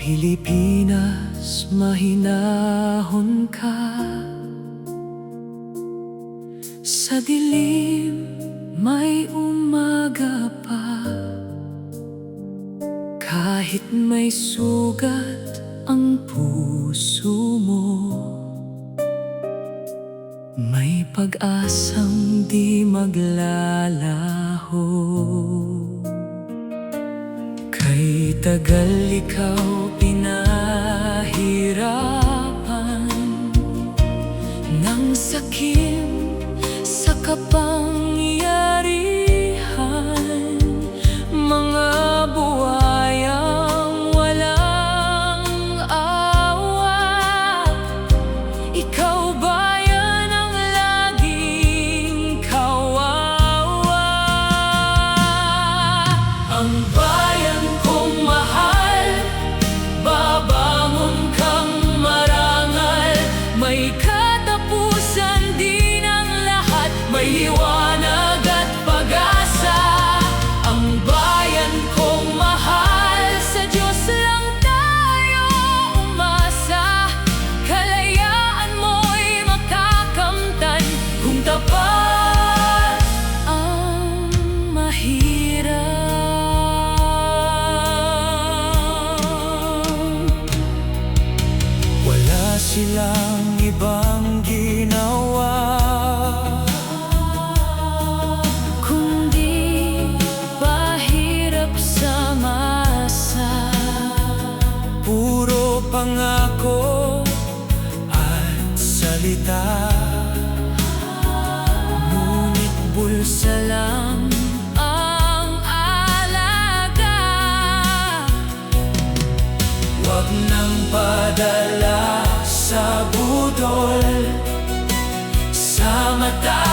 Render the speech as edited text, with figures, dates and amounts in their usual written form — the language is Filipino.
Pilipinas, mahinahon ka. Sa dilim, may umaga pa. Kahit may sugat ang puso mo, may pag-asang di maglalaho. Kay tagal ikaw pinahirapan ng sakim sa kapangyarihan, mga buhayang walang awa. Ikaw bayan ang laging kawawa. Ang bayan kong mahal, babangon kang marangal. May katapusan din ang lahat, may liwanag at pag-asa. Ang bayan kong mahal, sa Diyos lang tayo umasa. Kalayaan mo'y makakamtan kung tapat ang mahirap. Wala silang ibang ginawa kundi pahirap sa masa. Puro pangako at salita, ngunit bulsa lang ang alaga. Huwag nang padala sa budol, sa mata